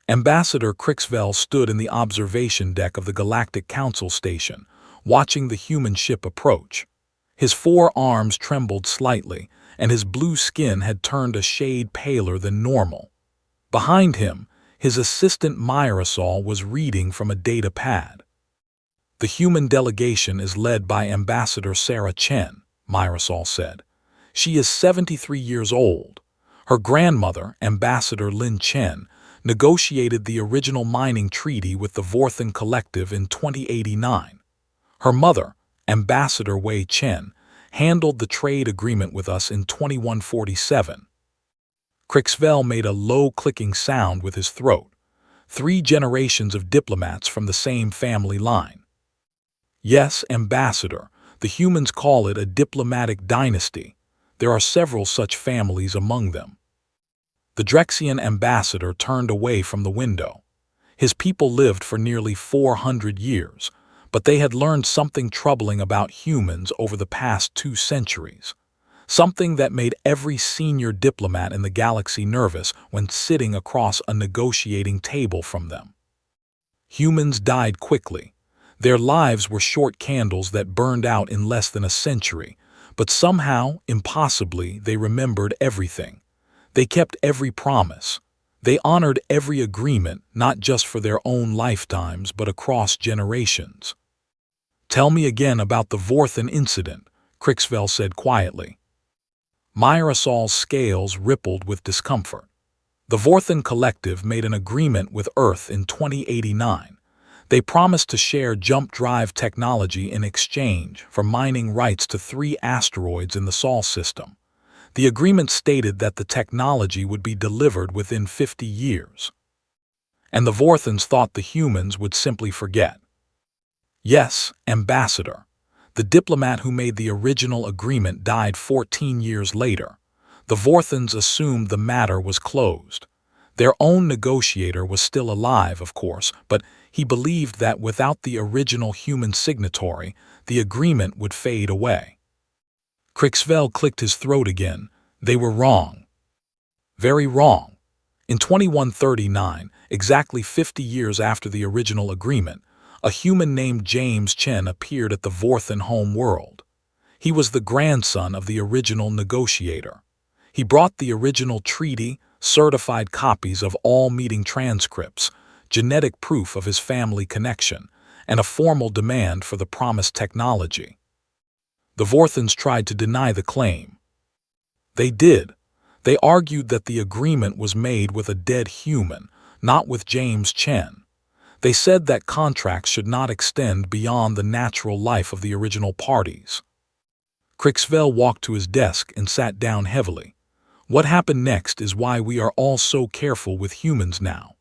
Ambassador Crixvel stood in the observation deck of the Galactic Council station, watching the human ship approach. His 4 arms trembled slightly, and his blue skin had turned a shade paler than normal. Behind him, his assistant Myrasol was reading from a data pad. "The human delegation is led by Ambassador Sarah Chen," Myrasol said. "She is 73 years old. Her grandmother, Ambassador Lin Chen, negotiated the original mining treaty with the Vorthan Collective in 2089. Her mother, Ambassador Wei Chen, handled the trade agreement with us in 2147. Crixvel made a low clicking sound with his throat. 3 generations of diplomats from the same family line. Yes, Ambassador, the humans call it a diplomatic dynasty. There are several such families among them. The Drexian ambassador turned away from the window. His people lived for nearly 400 years, but they had learned something troubling about humans over the past 2 centuries. Something that made every senior diplomat in the galaxy nervous when sitting across a negotiating table from them. Humans died quickly. Their lives were short candles that burned out in less than a century, but somehow, impossibly, they remembered everything. They kept every promise. They honored every agreement, not just for their own lifetimes, but across generations. "Tell me again about the Vorthan incident," Crixvel said quietly. Myrasol's scales rippled with discomfort. The Vorthan Collective made an agreement with Earth in 2089. They promised to share jump drive technology in exchange for mining rights to 3 asteroids in the Sol system. The agreement stated that the technology would be delivered within 50 years. And the Vorthans thought the humans would simply forget. Yes, Ambassador. The diplomat who made the original agreement died 14 years later. The Vorthans assumed the matter was closed. Their own negotiator was still alive, of course, but he believed that without the original human signatory, the agreement would fade away. Crixvel clicked his throat again. They were wrong. Very wrong. In 2139, exactly 50 years after the original agreement, a human named James Chen appeared at the Vorthan home world. He was the grandson of the original negotiator. He brought the original treaty, certified copies of all meeting transcripts, genetic proof of his family connection, and a formal demand for the promised technology. The Vorthans tried to deny the claim. They did. They argued that the agreement was made with a dead human, not with James Chen. They said that contracts should not extend beyond the natural life of the original parties. Crixvel walked to his desk and sat down heavily. What happened next is why we are all so careful with humans now.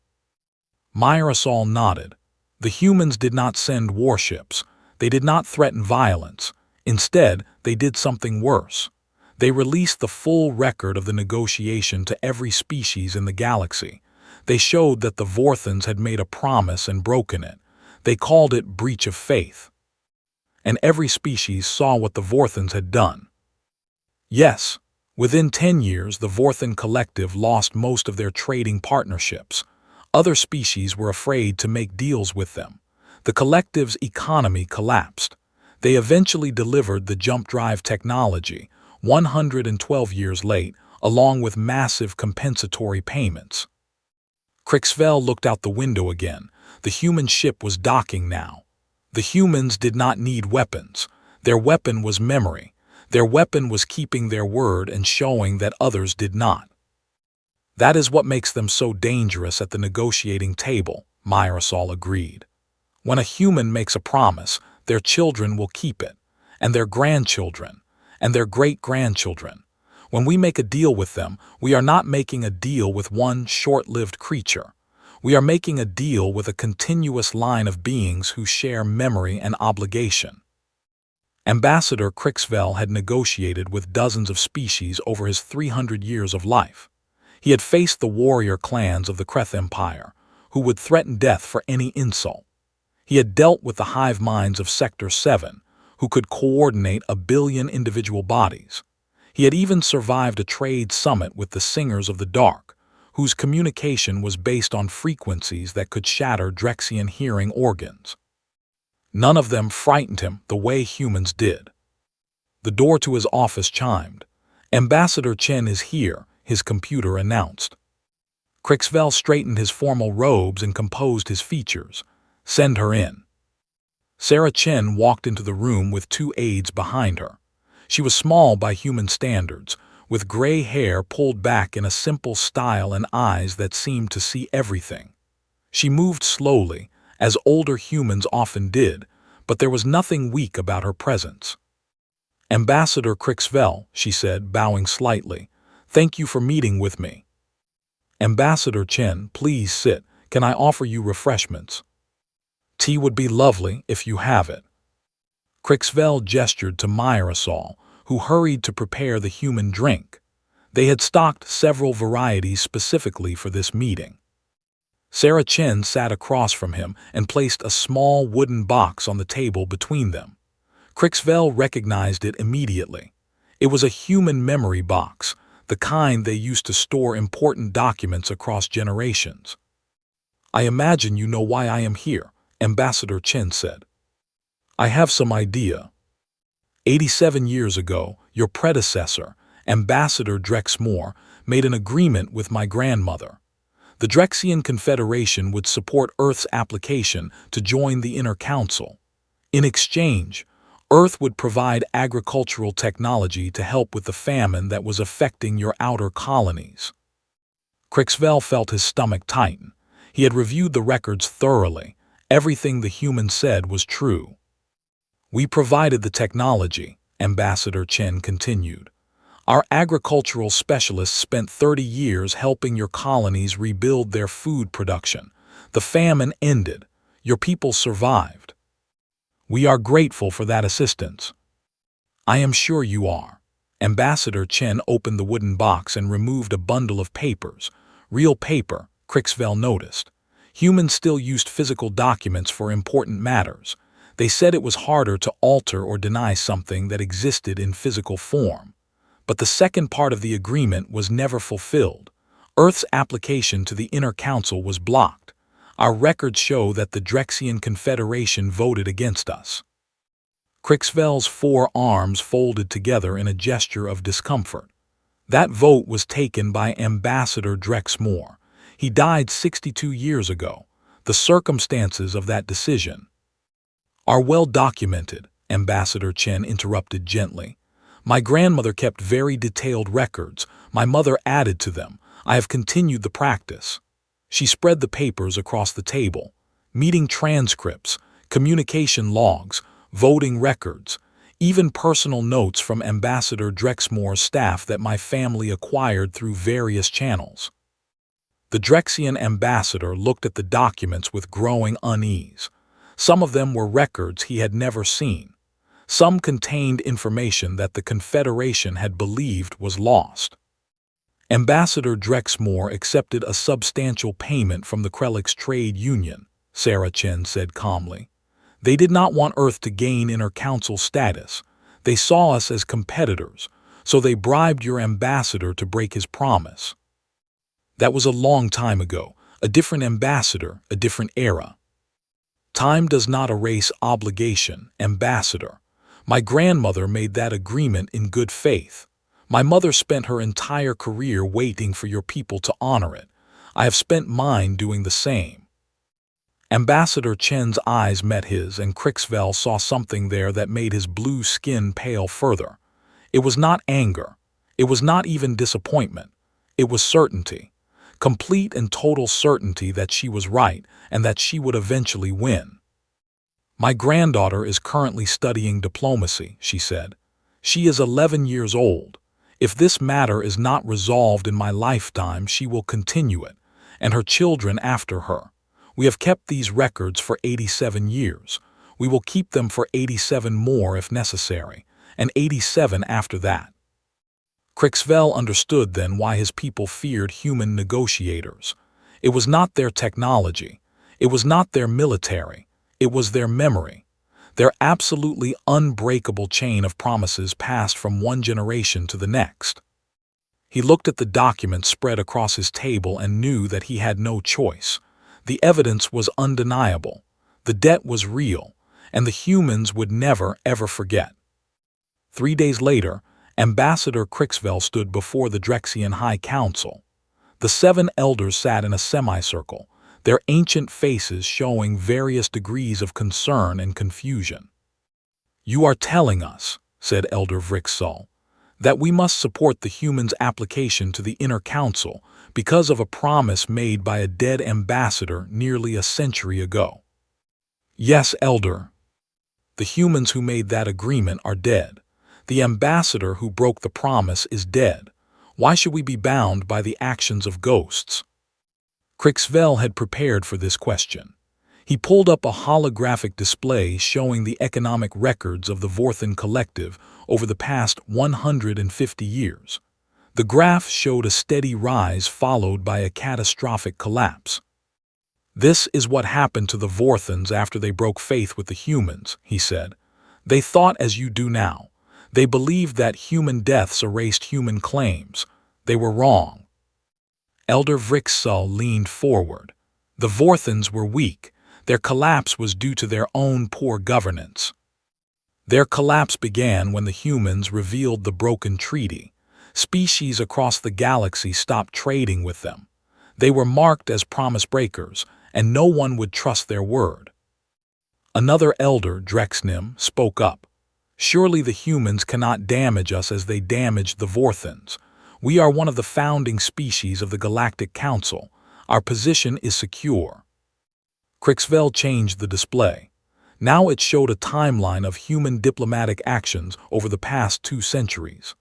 Myrasol nodded. The humans did not send warships. They did not threaten violence. Instead, they did something worse. They released the full record of the negotiation to every species in the galaxy. They showed that the Vorthans had made a promise and broken it. They called it breach of faith. And every species saw what the Vorthans had done. Yes, within 10 years, the Vorthan Collective lost most of their trading partnerships. Other species were afraid to make deals with them. The Collective's economy collapsed. They eventually delivered the jump drive technology, 112 years late, along with massive compensatory payments. Crixvel looked out the window again. The human ship was docking now. The humans did not need weapons. Their weapon was memory. Their weapon was keeping their word and showing that others did not. That is what makes them so dangerous at the negotiating table, Myrasol agreed. When a human makes a promise, their children will keep it, and their grandchildren, and their great-grandchildren. When we make a deal with them, we are not making a deal with one short-lived creature. We are making a deal with a continuous line of beings who share memory and obligation. Ambassador Crixvel had negotiated with dozens of species over his 300 years of life. He had faced the warrior clans of the Kreth Empire, who would threaten death for any insult. He had dealt with the hive minds of Sector 7, who could coordinate 1 billion individual bodies. He had even survived a trade summit with the Singers of the Dark, whose communication was based on frequencies that could shatter Drexian hearing organs. None of them frightened him the way humans did. The door to his office chimed. "Ambassador Chen is here," his computer announced. Crixvel straightened his formal robes and composed his features. "Send her in." Sarah Chen walked into the room with two aides behind her. She was small by human standards, with gray hair pulled back in a simple style and eyes that seemed to see everything. She moved slowly, as older humans often did, but there was nothing weak about her presence. "Ambassador Crixvel," she said, bowing slightly, "thank you for meeting with me." "Ambassador Chen, please sit. Can I offer you refreshments?" "Tea would be lovely if you have it." Crixvel gestured to Myrasol, who hurried to prepare the human drink. They had stocked several varieties specifically for this meeting. Sarah Chen sat across from him and placed a small wooden box on the table between them. Crixvel recognized it immediately. It was a human memory box, the kind they used to store important documents across generations. "I imagine you know why I am here," Ambassador Chen said. "I have some idea. 87 years ago, your predecessor, Ambassador Drexmore, made an agreement with my grandmother. The Drexian Confederation would support Earth's application to join the Inner Council. In exchange, Earth would provide agricultural technology to help with the famine that was affecting your outer colonies." Crixvel felt his stomach tighten. He had reviewed the records thoroughly. Everything the human said was true. "We provided the technology," Ambassador Chen continued. "Our agricultural specialists spent 30 years helping your colonies rebuild their food production. The famine ended. Your people survived. We are grateful for that assistance." "I am sure you are." Ambassador Chen opened the wooden box and removed a bundle of papers. Real paper, Crixvel noticed. Humans still used physical documents for important matters. They said it was harder to alter or deny something that existed in physical form. But the second part of the agreement was never fulfilled. Earth's application to the Inner Council was blocked. Our records show that the Drexian Confederation voted against us. Crixvel's four arms folded together in a gesture of discomfort. That vote was taken by Ambassador Drexmore. He died 62 years ago. The circumstances of that decision are well documented, Ambassador Chen interrupted gently. "My grandmother kept very detailed records. My mother added to them. I have continued the practice." She spread the papers across the table. Meeting transcripts, communication logs, voting records, even personal notes from Ambassador Drexmore's staff that my family acquired through various channels. The Drexian ambassador looked at the documents with growing unease. Some of them were records he had never seen. Some contained information that the Confederation had believed was lost. Ambassador Drexmore accepted a substantial payment from the Krelix Trade Union, Sarah Chen said calmly. "They did not want Earth to gain Inner Council status. They saw us as competitors, so they bribed your ambassador to break his promise." That was a long time ago, a different ambassador, a different era. Time does not erase obligation, Ambassador. My grandmother made that agreement in good faith. My mother spent her entire career waiting for your people to honor it. I have spent mine doing the same. Ambassador Chen's eyes met his, and Crixvel saw something there that made his blue skin pale further. It was not anger. It was not even disappointment. It was certainty. Complete and total certainty that she was right and that she would eventually win. "My granddaughter is currently studying diplomacy," she said. "She is 11 years old. If this matter is not resolved in my lifetime, she will continue it, and her children after her. We have kept these records for 87 years. We will keep them for 87 more if necessary, and 87 after that." Crixvel understood then why his people feared human negotiators. It was not their technology. It was not their military. It was their memory. Their absolutely unbreakable chain of promises passed from one generation to the next. He looked at the documents spread across his table and knew that he had no choice. The evidence was undeniable. The debt was real, and the humans would never, ever forget. 3 days later, Ambassador Crixvel stood before the Drexian High Council. The 7 elders sat in a semicircle, their ancient faces showing various degrees of concern and confusion. "You are telling us," said Elder Vrixsal, "that we must support the humans' application to the Inner Council because of a promise made by a dead ambassador nearly a century ago." "Yes, Elder. The humans who made that agreement are dead. The ambassador who broke the promise is dead. Why should we be bound by the actions of ghosts?" Crixvel had prepared for this question. He pulled up a holographic display showing the economic records of the Vorthan Collective over the past 150 years. The graph showed a steady rise followed by a catastrophic collapse. "This is what happened to the Vorthans after they broke faith with the humans," he said. "They thought as you do now. They believed that human deaths erased human claims. They were wrong." Elder Vrixsal leaned forward. The Vorthans were weak. Their collapse was due to their own poor governance. Their collapse began when the humans revealed the broken treaty. Species across the galaxy stopped trading with them. They were marked as promise breakers, and no one would trust their word. Another elder, Drexnim, spoke up. "Surely the humans cannot damage us as they damaged the Vorthans. We are one of the founding species of the Galactic Council. Our position is secure." Crixvel changed the display. Now it showed a timeline of human diplomatic actions over the past 2 centuries.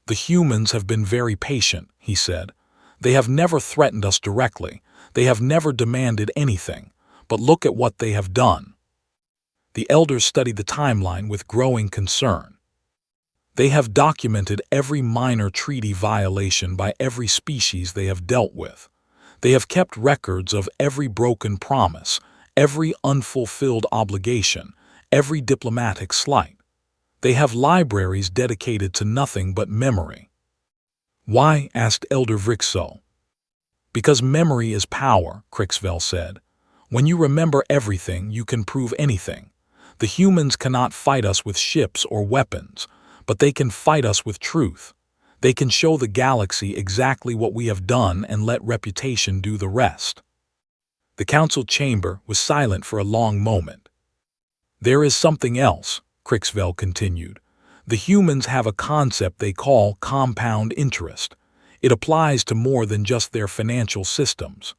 "The humans have been very patient," he said. "They have never threatened us directly. They have never demanded anything. But look at what they have done." The elders studied the timeline with growing concern. "They have documented every minor treaty violation by every species they have dealt with. They have kept records of every broken promise, every unfulfilled obligation, every diplomatic slight. They have libraries dedicated to nothing but memory." "Why?" asked Elder Vrixsal. "Because memory is power," Crixvel said. "When you remember everything, you can prove anything. The humans cannot fight us with ships or weapons, but they can fight us with truth. They can show the galaxy exactly what we have done and let reputation do the rest." The council chamber was silent for a long moment. "There is something else," Crixvel continued. "The humans have a concept they call compound interest. It applies to more than just their financial systems."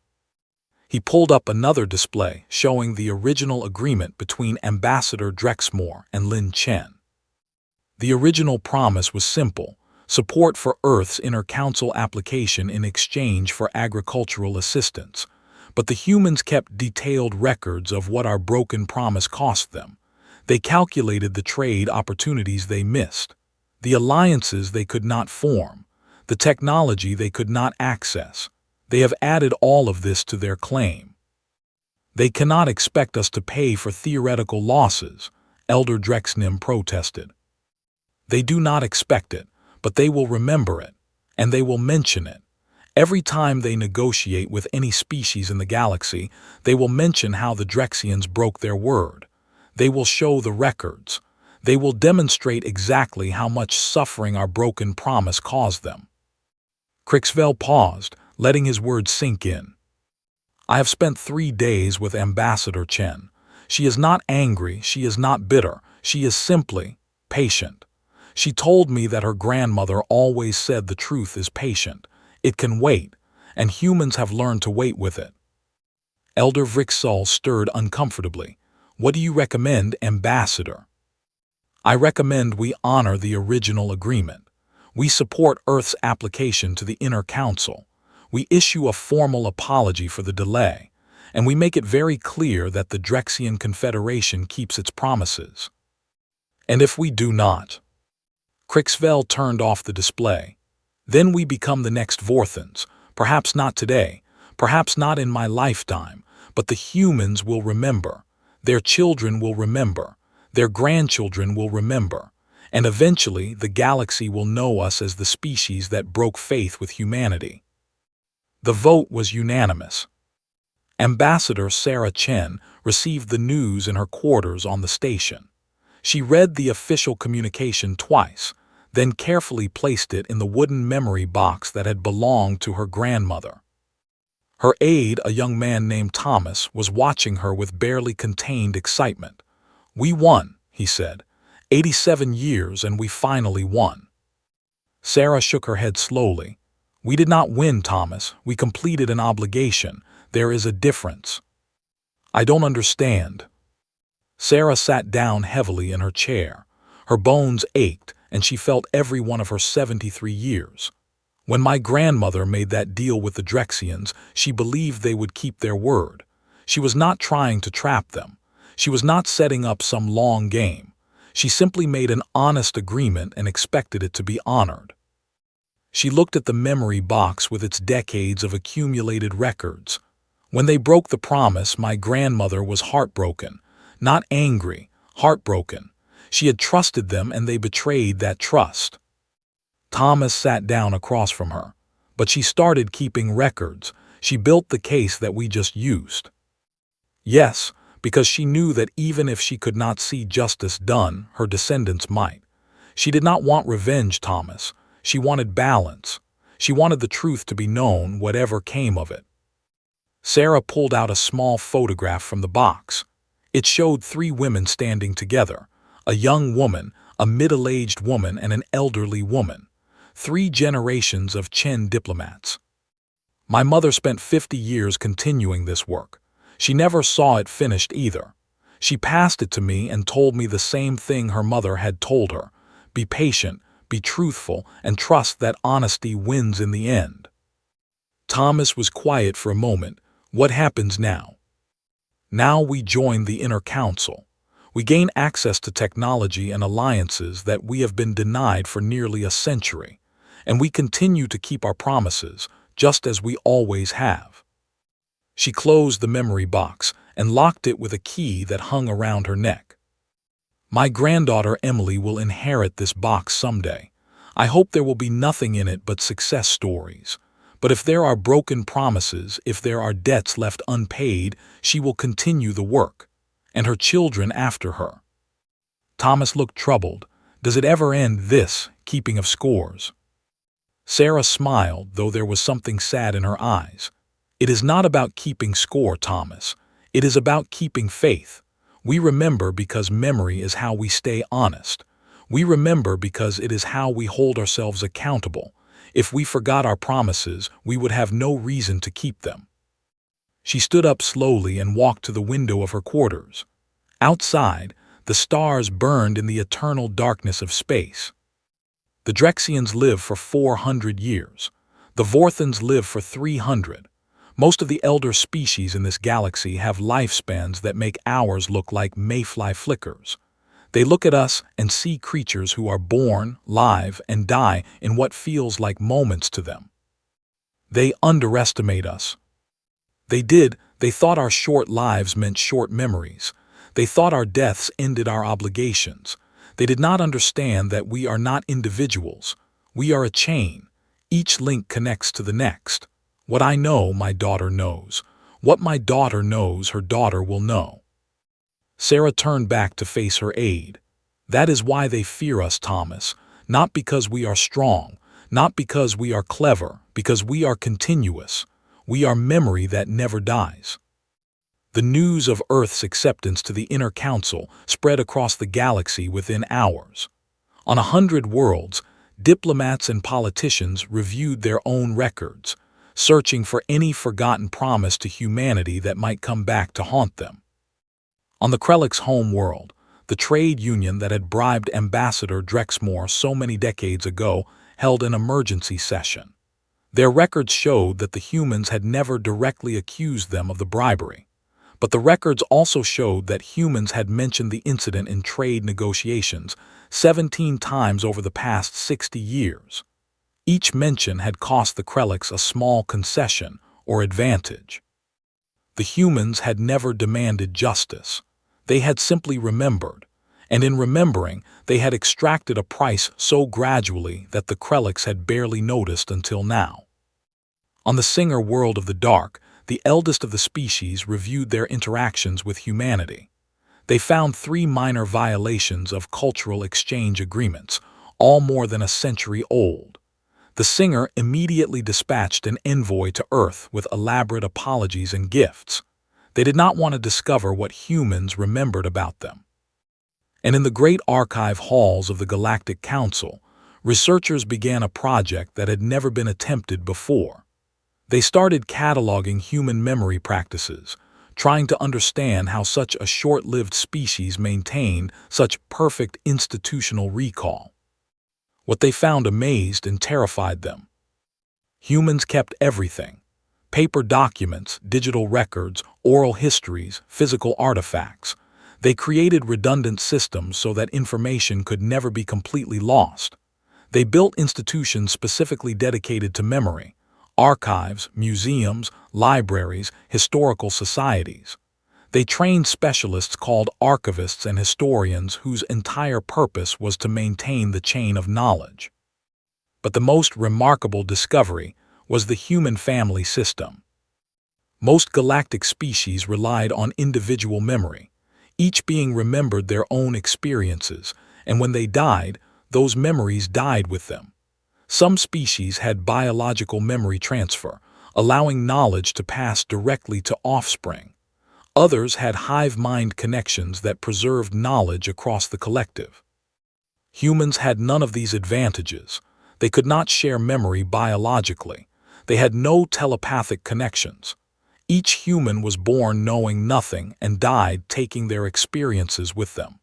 He pulled up another display showing the original agreement between Ambassador Drexmore and Lin Chen. The original promise was simple: support for Earth's Inner Council application in exchange for agricultural assistance. But the humans kept detailed records of what our broken promise cost them. They calculated the trade opportunities they missed, the alliances they could not form, the technology they could not access. They have added all of this to their claim. "They cannot expect us to pay for theoretical losses," Elder Drexnim protested. "They do not expect it, but they will remember it, and they will mention it. Every time they negotiate with any species in the galaxy, they will mention how the Drexians broke their word. They will show the records. They will demonstrate exactly how much suffering our broken promise caused them." Crixvel paused, letting his words sink in. "I have spent 3 days with Ambassador Chen. She is not angry, she is not bitter, she is simply patient. She told me that her grandmother always said the truth is patient. It can wait, and humans have learned to wait with it." Elder Vrixsal stirred uncomfortably. "What do you recommend, Ambassador?" "I recommend we honor the original agreement. We support Earth's application to the Inner Council. We issue a formal apology for the delay, and we make it very clear that the Drexian Confederation keeps its promises." "And if we do not?" Crixvel turned off the display. "Then we become the next Vorthans, perhaps not today, perhaps not in my lifetime, but the humans will remember. Their children will remember. Their grandchildren will remember. and eventually the galaxy will know us as the species that broke faith with humanity. The vote was unanimous. Ambassador Sarah Chen received the news in her quarters on the station. She read the official communication twice, then carefully placed it in the wooden memory box that had belonged to her grandmother. Her aide, a young man named Thomas, was watching her with barely contained excitement. "We won," he said. 87 years and we finally won." Sarah shook her head slowly. "We did not win, Thomas. We completed an obligation. There is a difference." "I don't understand." Sarah sat down heavily in her chair. Her bones ached, and she felt every one of her 73 years. When my grandmother made that deal with the Drexians, she believed they would keep their word. She was not trying to trap them. She was not setting up some long game. She simply made an honest agreement and expected it to be honored. She looked at the memory box with its decades of accumulated records. When they broke the promise, my grandmother was heartbroken. Not angry, heartbroken. She had trusted them and they betrayed that trust. Thomas sat down across from her. But she started keeping records. She built the case that we just used. Yes, because she knew that even if she could not see justice done, her descendants might. She did not want revenge, Thomas. She wanted balance. She wanted the truth to be known, whatever came of it. Sarah pulled out a small photograph from the box. It showed 3 women standing together, a young woman, a middle-aged woman, and an elderly woman. 3 generations of Chen diplomats. My mother spent 50 years continuing this work. She never saw it finished either. She passed it to me and told me the same thing her mother had told her. Be patient, be truthful, and trust that honesty wins in the end. Thomas was quiet for a moment. What happens now? Now we join the inner council. We gain access to technology and alliances that we have been denied for nearly a century. And we continue to keep our promises, just as we always have. She closed the memory box and locked it with a key that hung around her neck. My granddaughter Emily will inherit this box someday. I hope there will be nothing in it but success stories. But if there are broken promises, if there are debts left unpaid, she will continue the work, and her children after her. Thomas looked troubled. Does it ever end, this keeping of scores? Sarah smiled, though there was something sad in her eyes. It is not about keeping score, Thomas. It is about keeping faith. We remember because memory is how we stay honest. We remember because it is how we hold ourselves accountable. If we forgot our promises, we would have no reason to keep them. She stood up slowly and walked to the window of her quarters. Outside, the stars burned in the eternal darkness of space. The Drexians live for 400 years. The Vorthans live for 300. Most of the elder species in this galaxy have lifespans that make ours look like mayfly flickers. They look at us and see creatures who are born, live, and die in what feels like moments to them. They underestimate us. They did. They thought our short lives meant short memories. They thought our deaths ended our obligations. They did not understand that we are not individuals. We are a chain. Each link connects to the next. What I know, my daughter knows. What my daughter knows, her daughter will know. Sarah turned back to face her aide. That is why they fear us, Thomas. Not because we are strong, not because we are clever, because we are continuous. We are memory that never dies. The news of Earth's acceptance to the Inner Council spread across the galaxy within hours. On 100 worlds, diplomats and politicians reviewed their own records, searching for any forgotten promise to humanity that might come back to haunt them. On the Krellick's home world, the trade union that had bribed Ambassador Drexmore so many decades ago held an emergency session. Their records showed that the humans had never directly accused them of the bribery. But the records also showed that humans had mentioned the incident in trade negotiations 17 times over the past 60 years. Each mention had cost the Krellicks a small concession or advantage. The humans had never demanded justice. They had simply remembered, And in remembering, they had extracted a price so gradually that the Krelliks had barely noticed until now. On the Singer world of the Dark, the eldest of the species reviewed their interactions with humanity. They found 3 minor violations of cultural exchange agreements, all more than a century old. The Singer immediately dispatched an envoy to Earth with elaborate apologies and gifts. They did not want to discover what humans remembered about them. And in the great archive halls of the Galactic Council, researchers began a project that had never been attempted before. They started cataloging human memory practices, trying to understand how such a short-lived species maintained such perfect institutional recall. What they found amazed and terrified them. Humans kept everything: paper documents, digital records, oral histories, physical artifacts. They created redundant systems so that information could never be completely lost. They built institutions specifically dedicated to memory: archives, museums, libraries, historical societies. They trained specialists called archivists and historians whose entire purpose was to maintain the chain of knowledge. But the most remarkable discovery was the human family system. Most galactic species relied on individual memory. Each being remembered their own experiences, and when they died, those memories died with them. Some species had biological memory transfer, allowing knowledge to pass directly to offspring. Others had hive mind connections that preserved knowledge across the collective. Humans had none of these advantages. They could not share memory biologically. They had no telepathic connections. Each human was born knowing nothing and died taking their experiences with them.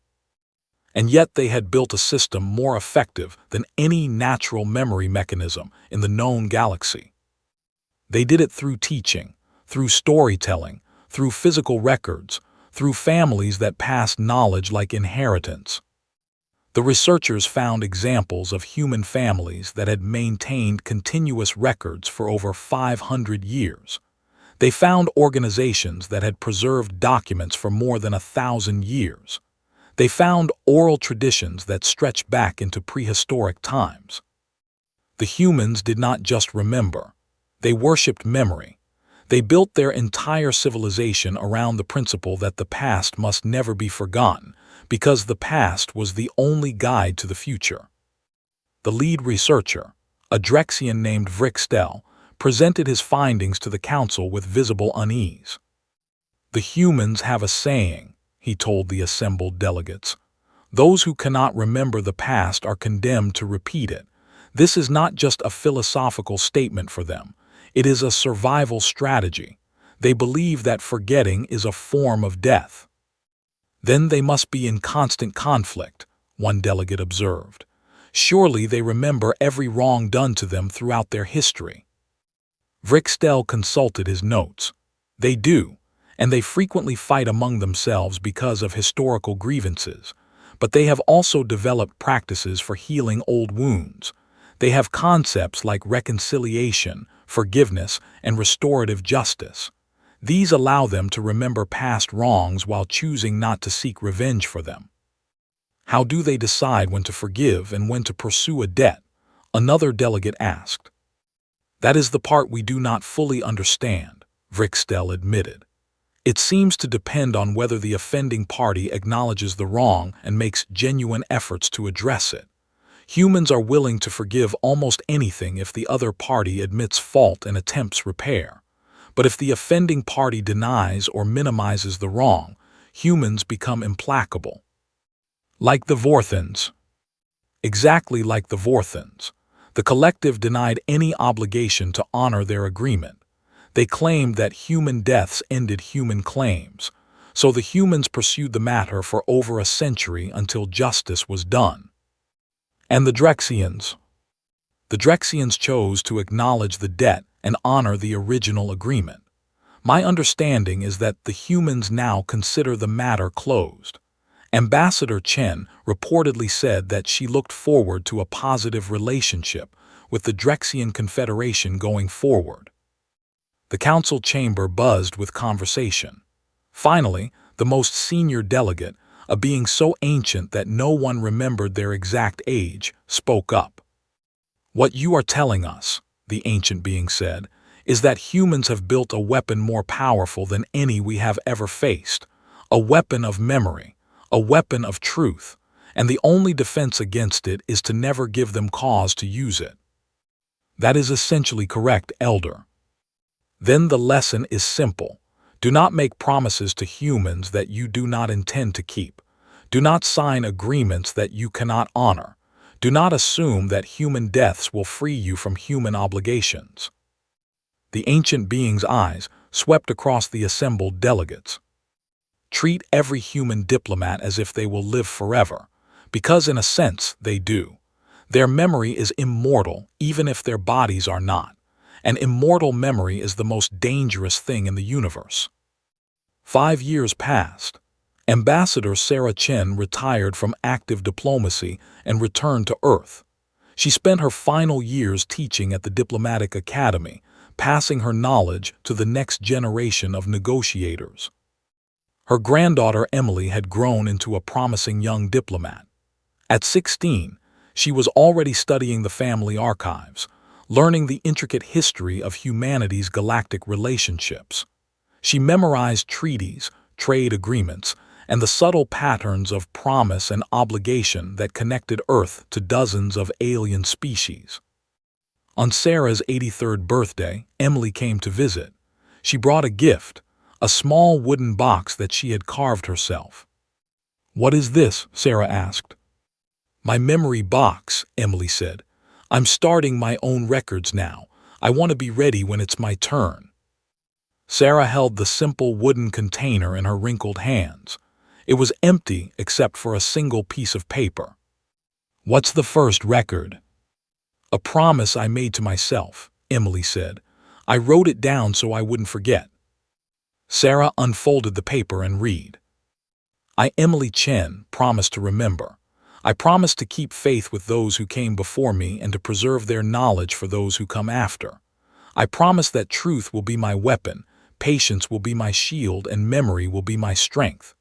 And yet they had built a system more effective than any natural memory mechanism in the known galaxy. They did it through teaching, through storytelling, through physical records, through families that passed knowledge like inheritance. The researchers found examples of human families that had maintained continuous records for over 500 years. They found organizations that had preserved documents for more than 1,000 years. They found oral traditions that stretched back into prehistoric times. The humans did not just remember. They worshipped memory. They built their entire civilization around the principle that the past must never be forgotten, because the past was the only guide to the future. The lead researcher, a Drexian named Vrixtel, presented his findings to the council with visible unease. "The humans have a saying," he told the assembled delegates. "Those who cannot remember the past are condemned to repeat it. This is not just a philosophical statement for them. It is a survival strategy. They believe that forgetting is a form of death." "Then they must be in constant conflict," one delegate observed. "Surely they remember every wrong done to them throughout their history." Vrixtel consulted his notes. "They do, and they frequently fight among themselves because of historical grievances. But they have also developed practices for healing old wounds. They have concepts like reconciliation, forgiveness, and restorative justice. These allow them to remember past wrongs while choosing not to seek revenge for them." "How do they decide when to forgive and when to pursue a debt?" another delegate asked. "That is the part we do not fully understand," Vrixtel admitted. "It seems to depend on whether the offending party acknowledges the wrong and makes genuine efforts to address it. Humans are willing to forgive almost anything if the other party admits fault and attempts repair. But if the offending party denies or minimizes the wrong, humans become implacable." "Like the Vorthans." "Exactly like the Vorthans. The collective denied any obligation to honor their agreement. They claimed that human deaths ended human claims, so the humans pursued the matter for over a century until justice was done." "And the Drexians?" "The Drexians chose to acknowledge the debt and honor the original agreement. My understanding is that the humans now consider the matter closed." Ambassador Chen reportedly said that she looked forward to a positive relationship with the Drexian Confederation going forward. The council chamber buzzed with conversation. Finally, the most senior delegate, a being so ancient that no one remembered their exact age, spoke up. "What you are telling us," the ancient being said, "is that humans have built a weapon more powerful than any we have ever faced, a weapon of memory, a weapon of truth, and the only defense against it is to never give them cause to use it." "That is essentially correct, Elder." "Then the lesson is simple. Do not make promises to humans that you do not intend to keep. Do not sign agreements that you cannot honor. Do not assume that human deaths will free you from human obligations." The ancient being's eyes swept across the assembled delegates. "Treat every human diplomat as if they will live forever, because in a sense they do. Their memory is immortal even if their bodies are not. And immortal memory is the most dangerous thing in the universe." 5 years passed. Ambassador Sarah Chen retired from active diplomacy and returned to Earth. She spent her final years teaching at the Diplomatic Academy, passing her knowledge to the next generation of negotiators. Her granddaughter Emily had grown into a promising young diplomat. At 16, she was already studying the family archives, learning the intricate history of humanity's galactic relationships. She memorized treaties, trade agreements, and the subtle patterns of promise and obligation that connected Earth to dozens of alien species. On Sarah's 83rd birthday, Emily came to visit. She brought a gift, a small wooden box that she had carved herself. "What is this?" Sarah asked. "My memory box," Emily said. "I'm starting my own records now. I want to be ready when it's my turn." Sarah held the simple wooden container in her wrinkled hands. It was empty except for a single piece of paper. "What's the first record?" "A promise I made to myself," Emily said. "I wrote it down so I wouldn't forget." Sarah unfolded the paper and read. "I, Emily Chen, promise to remember. I promise to keep faith with those who came before me and to preserve their knowledge for those who come after. I promise that truth will be my weapon, patience will be my shield, and memory will be my strength.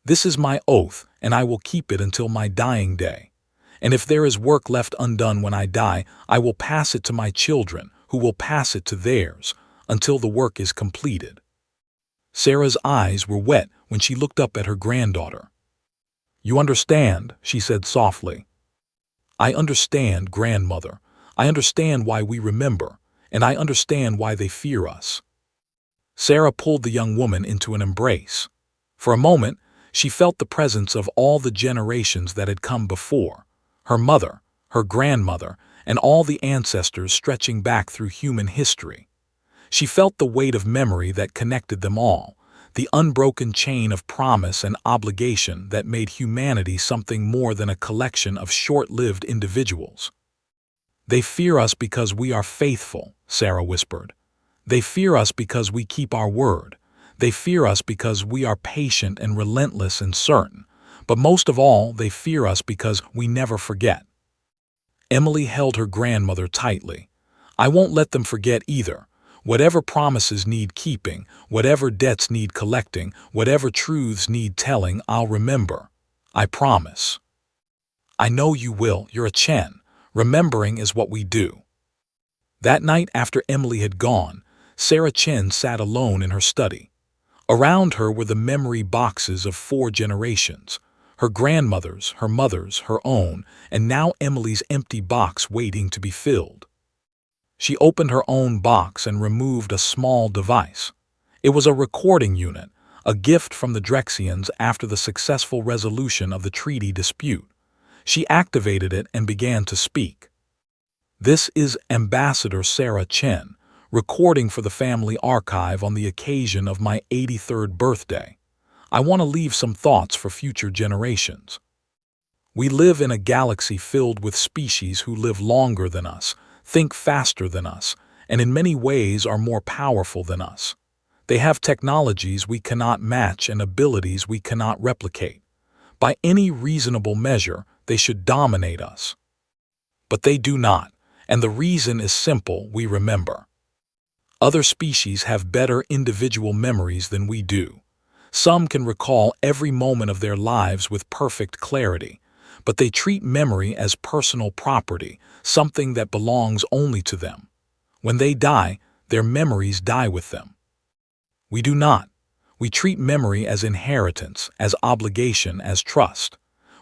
This is my oath, and I will keep it until my dying day. And if there is work left undone when I die, I will pass it to my children, who will pass it to theirs, until the work is completed." Sarah's eyes were wet when she looked up at her granddaughter. "You understand," she said softly. "I understand, grandmother. I understand why we remember, and I understand why they fear us." Sarah pulled the young woman into an embrace. For a moment, she felt the presence of all the generations that had come before, her mother, her grandmother, and all the ancestors stretching back through human history. She felt the weight of memory that connected them all, the unbroken chain of promise and obligation that made humanity something more than a collection of short-lived individuals. "They fear us because we are faithful," Sarah whispered. "They fear us because we keep our word. They fear us because we are patient and relentless and certain. But most of all, they fear us because we never forget." Emily held her grandmother tightly. "I won't let them forget either. Whatever promises need keeping, whatever debts need collecting, whatever truths need telling, I'll remember. I promise." "I know you will. You're a Chen. Remembering is what we do." That night after Emily had gone, Sarah Chen sat alone in her study. Around her were the memory boxes of 4 generations, her grandmother's, her mother's, her own, and now Emily's empty box waiting to be filled. She opened her own box and removed a small device. It was a recording unit, a gift from the Drexians after the successful resolution of the treaty dispute. She activated it and began to speak. "This is Ambassador Sarah Chen, recording for the family archive on the occasion of my 83rd birthday. I want to leave some thoughts for future generations. We live in a galaxy filled with species who live longer than us, think faster than us, and in many ways are more powerful than us. They have technologies we cannot match and abilities we cannot replicate. By any reasonable measure, they should dominate us. But they do not, and the reason is simple: we remember. Other species have better individual memories than we do. Some can recall every moment of their lives with perfect clarity, but they treat memory as personal property, something that belongs only to them. When they die, their memories die with them. We do not. We treat memory as inheritance, as obligation, as trust.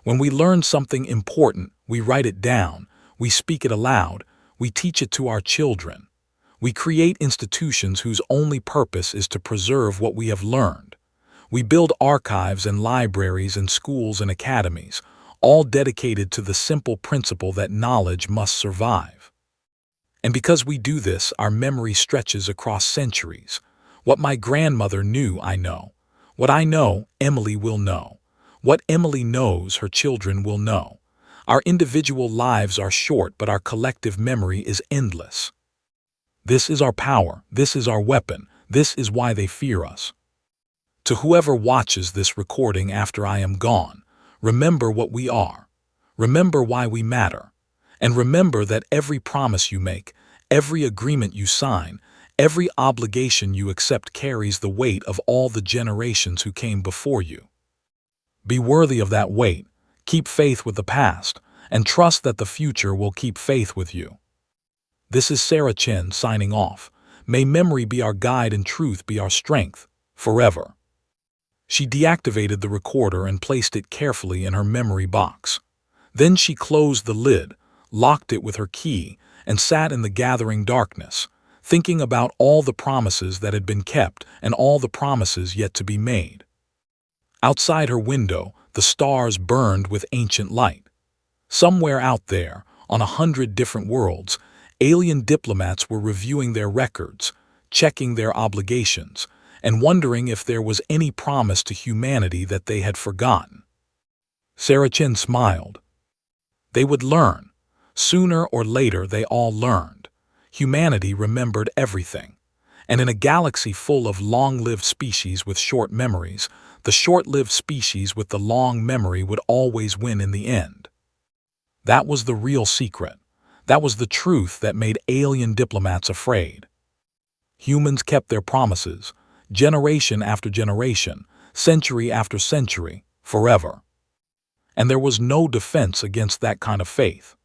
When we learn something important, we write it down, we speak it aloud, we teach it to our children. We create institutions whose only purpose is to preserve what we have learned. We build archives and libraries and schools and academies, all dedicated to the simple principle that knowledge must survive. And because we do this, our memory stretches across centuries. What my grandmother knew, I know. What I know, Emily will know. What Emily knows, her children will know. Our individual lives are short, but our collective memory is endless. This is our power, this is our weapon, this is why they fear us. To whoever watches this recording after I am gone, remember what we are. Remember why we matter. And remember that every promise you make, every agreement you sign, every obligation you accept carries the weight of all the generations who came before you. Be worthy of that weight, keep faith with the past, and trust that the future will keep faith with you. This is Sarah Chen signing off. May memory be our guide and truth be our strength, forever. She deactivated the recorder and placed it carefully in her memory box. Then she closed the lid, locked it with her key, and sat in the gathering darkness, thinking about all the promises that had been kept and all the promises yet to be made. Outside her window, the stars burned with ancient light. Somewhere out there, on 100 different worlds, alien diplomats were reviewing their records, checking their obligations, and wondering if there was any promise to humanity that they had forgotten. Sarah Chen smiled. They would learn. Sooner or later, they all learned. Humanity remembered everything. And in a galaxy full of long-lived species with short memories, the short-lived species with the long memory would always win in the end. That was the real secret. That was the truth that made alien diplomats afraid. Humans kept their promises, generation after generation, century after century, forever. And there was no defense against that kind of faith.